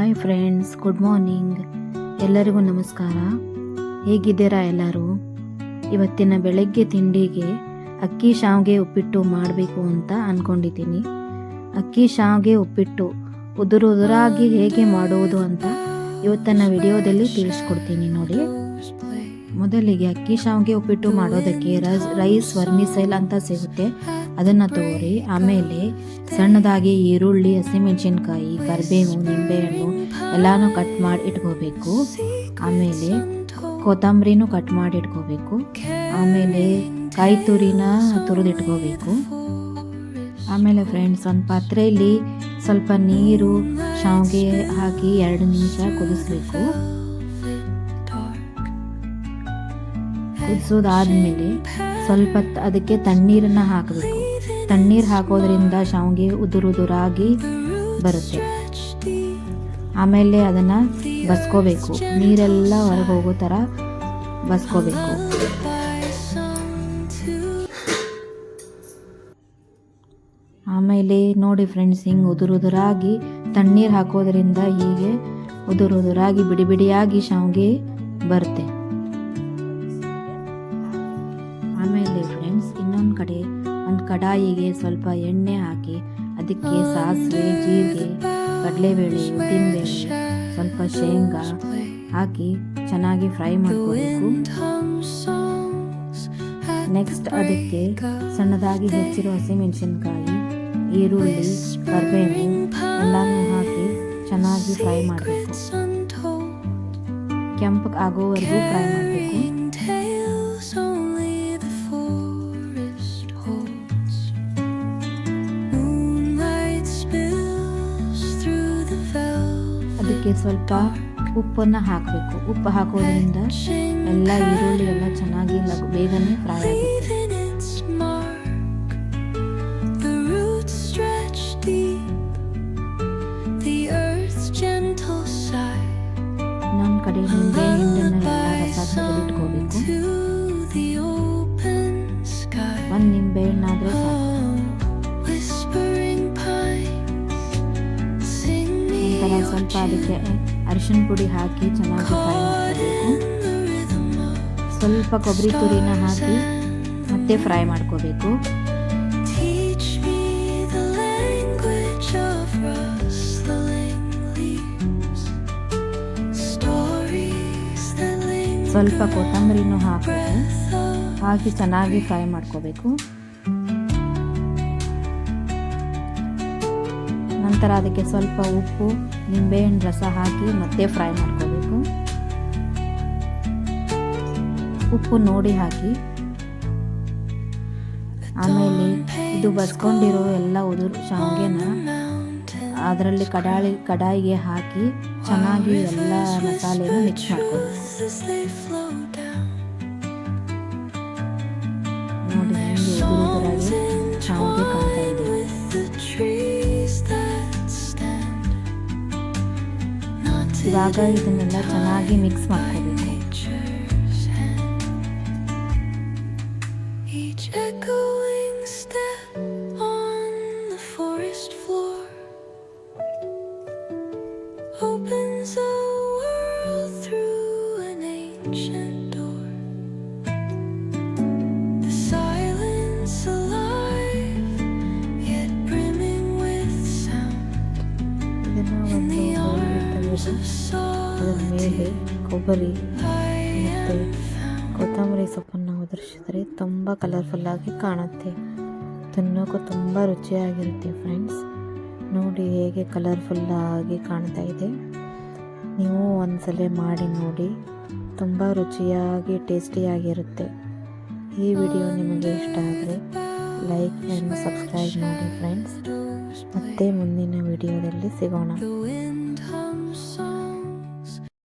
Hi friends, good morning. ಎಲ್ಲರಿಗೂ ನಮಸ್ಕಾರ. ಹೇಗಿದ್ದೀರಾ ಎಲ್ಲರೂ? ಇವತ್ತಿನ ಬೆಳಗ್ಗೆ ತಿಂಡಿಗೆ ಅಕ್ಕಿ ಶಾವಿಗೆ ಉಪ್ಪಿಟ್ಟು ಮಾಡಬೇಕು ಅಂತ ಅಂದ್ಕೊಂಡಿದ್ದೀನಿ. ಅಕ್ಕಿ ಶಾವಿಗೆ ಉಪ್ಪಿಟ್ಟು ಉದುರಾಗಿ ಹೇಗೆ ಮಾಡುವುದು ಅಂತ ಇವತ್ತಿನ ವಿಡಿಯೋದಲ್ಲಿ ತಿಳಿಸ್ಕೊಡ್ತೀನಿ ನೋಡಿ. ಮೊದಲಿಗೆ ಅಕ್ಕಿ ಶಾವಿಗೆ ಉಪ್ಪಿಟ್ಟು ಮಾಡೋದಕ್ಕೆ ರೈಸ್ ವರ್ಮಿಸೈಲ್ ಅಂತ ಸಿಗುತ್ತೆ, ಅದನ್ನು ತಗೋರಿ. ಆಮೇಲೆ ಸಣ್ಣದಾಗಿ ಈರುಳ್ಳಿ, ಹಸಿಮೆಣಸಿನ್ಕಾಯಿ, ಕರಿಬೇವು, ನಿಂಬೆಹಣ್ಣು ಎಲ್ಲನೂ ಕಟ್ ಮಾಡಿ ಇಟ್ಕೋಬೇಕು. ಆಮೇಲೆ ಕೊತ್ತಂಬರಿನೂ ಕಟ್ ಮಾಡಿ ಇಟ್ಕೋಬೇಕು. ಆಮೇಲೆ ಕಾಯಿ ತುರಿನ ತುರಿದಿಟ್ಕೋಬೇಕು. ಆಮೇಲೆ ಫ್ರೆಂಡ್ಸ್, ಒಂದು ಪಾತ್ರೆಯಲ್ಲಿ ಸ್ವಲ್ಪ ನೀರು, ಶಾವಿಗೆ ಹಾಕಿ 2 ನಿಮಿಷ ಕುದಿಸ್ಬೇಕು. ಕುದಿಸೋದಾದ್ಮೇಲೆ ಸ್ವಲ್ಪ ಅದಕ್ಕೆ ತಣ್ಣೀರನ್ನು ಹಾಕಬೇಕು. ತಣ್ಣೀರು ಹಾಕೋದ್ರಿಂದ ಶಾವಿಗೆ ಉದುರಾಗಿ ಬರುತ್ತೆ. ಆಮೇಲೆ ಅದನ್ನು ಬಸ್ಕೋಬೇಕು, ನೀರೆಲ್ಲ ಹೊರಗೆ ಹೋಗೋ ಥರ ಬಸ್ಕೋಬೇಕು. ಆಮೇಲೆ ನೋಡಿ ಫ್ರೆಂಡ್ಸ್, ಹಿಂಗೆ ಉದುರಾಗಿ ತಣ್ಣೀರು ಹಾಕೋದ್ರಿಂದ ಹೀಗೆ ಉದುರಾಗಿ ಬಿಡಿಯಾಗಿ ಶಾವಿಗೆ ಬರುತ್ತೆ. ಆಮೇಲೆ ಫ್ರೆಂಡ್ಸ್, ಇನ್ನೊಂದು ಕಡೆ ಒಂದು ಕಡಾಯಿಗೆ ಸ್ವಲ್ಪ ಎಣ್ಣೆ ಹಾಕಿ ಅದಕ್ಕೆ ಸಾಸಿವೆ, ಜೀರಿಗೆ, ಕಡಲೆಬೇಳೆ, ಉದ್ದಿನಬೇಳೆ, ಸ್ವಲ್ಪ ಶೇಂಗಾ ಹಾಕಿ ಚೆನ್ನಾಗಿ ಫ್ರೈ ಮಾಡ್ಕೋಬೇಕು. ನೆಕ್ಸ್ಟ್ ಅದಕ್ಕೆ ಸಣ್ಣದಾಗಿ ಹೆಚ್ಚಿರೋ ಹಸಿಮೆಣಸಿನ್ಕಾಯಿ, ಈರುಳ್ಳಿ, ಕರಿಬೇವು ಎಲ್ಲನೂ ಹಾಕಿ ಚೆನ್ನಾಗಿ ಫ್ರೈ ಮಾಡಬೇಕು. ಕೆಂಪು ಆಗೋವರೆಗೂ ಫ್ರೈ ಮಾಡಬೇಕು. ಅದಕ್ಕೆ ಸ್ವಲ್ಪ ಉಪ್ಪನ್ನು ಹಾಕಬೇಕು. ಉಪ್ಪು ಹಾಕೋದ್ರಿಂದ ಎಲ್ಲ ಈರುಳ್ಳಿ ಎಲ್ಲ ಚೆನ್ನಾಗಿ ಬೇಗನೆ ಫ್ರೈ ಆಗುತ್ತೆ. ಇನ್ನೊಂದು ಕಡೆ ನಿಂಬೆ ಹಣ್ಣನ್ನೆಲ್ಲ ರಸ ತೆಗೆದಿಟ್ಕೋಬೇಕು. 1 ನಿಂಬೆ ಹಣ್ಣಾದರೆ ಸಾಕು. ನಂತರ ಸ್ವಲ್ಪ ಅದಕ್ಕೆ ಅರಿಶಿನ ಪುಡಿ ಹಾಕಿ ಚೆನ್ನಾಗಿ ಫ್ರೈ ಮಾಡ್ಕೋಬೇಕು. ಸ್ವಲ್ಪ ಕೊಬ್ಬರಿ ತುರಿನ ಹಾಕಿ ಮತ್ತೆ ಫ್ರೈ ಮಾಡ್ಕೋಬೇಕು. ಸ್ವಲ್ಪ ಕೊತ್ತಂಬರಿನೂ ಹಾಕಿ ಚೆನ್ನಾಗಿ ಫ್ರೈ ಮಾಡ್ಕೋಬೇಕು. ನಂತರ ಅದಕ್ಕೆ ಸ್ವಲ್ಪ ಉಪ್ಪು, ನಿಂಬೆಹಣ್ಣು ರಸ ಹಾಕಿ ಮತ್ತೆ ಫ್ರೈ ಮಾಡ್ಕೋಬೇಕು. ಉಪ್ಪು ನೋಡಿ ಹಾಕಿ. ಆಮೇಲೆ ಇದು ಬಸ್ಕೊಂಡಿರೋ ಎಲ್ಲ ಶಾವಿಗೆನ ಅದರಲ್ಲಿ ಕಡಾಯಿಗೆ ಹಾಕಿ ಚೆನ್ನಾಗಿ ಎಲ್ಲ ಮಸಾಲೆನೂ ಮಿಕ್ಸ್ ಮಾಡ್ಕೋಬೇಕು. ನೋಡಿ, ಹೆಂಗೆ ಉದುರಾಗಿ ಶಾವಿಗೆ ಕಾಣ್ತಾ ಇದೆ. ಇವಾಗ ಇದನ್ನೆಲ್ಲ ಚೆನ್ನಾಗಿ ಮಿಕ್ಸ್ ಮಾಡ್ಕೋಬೇಕು. ಅದರ ಮೇಲೆ ಕೊಬ್ಬರಿ ಮತ್ತು ಕೊತ್ತಂಬರಿ ಸೊಪ್ಪನ್ನು ಉದುರಿಸಿದರೆ ತುಂಬ ಕಲರ್ಫುಲ್ಲಾಗಿ ಕಾಣುತ್ತೆ. ತಿನ್ನೋಕ್ಕೂ ತುಂಬ ರುಚಿಯಾಗಿರುತ್ತೆ ಫ್ರೆಂಡ್ಸ್. ನೋಡಿ ಹೇಗೆ ಕಲರ್ಫುಲ್ಲಾಗಿ ಕಾಣ್ತಾ ಇದೆ. ನೀವು ಒಂದ್ಸಲ ಮಾಡಿ ನೋಡಿ, ತುಂಬ ರುಚಿಯಾಗಿ ಟೇಸ್ಟಿಯಾಗಿರುತ್ತೆ. ಈ ವಿಡಿಯೋ ನಿಮಗೆ ಇಷ್ಟ ಆದರೆ ಲೈಕ್ ಆ್ಯಂಡ್ ಸಬ್ಸ್ಕ್ರೈಬ್ ಮಾಡಿ ಫ್ರೆಂಡ್ಸ್. ಮತ್ತೆ ಮುಂದಿನ ವಿಡಿಯೋದಲ್ಲಿ ಸಿಗೋಣ.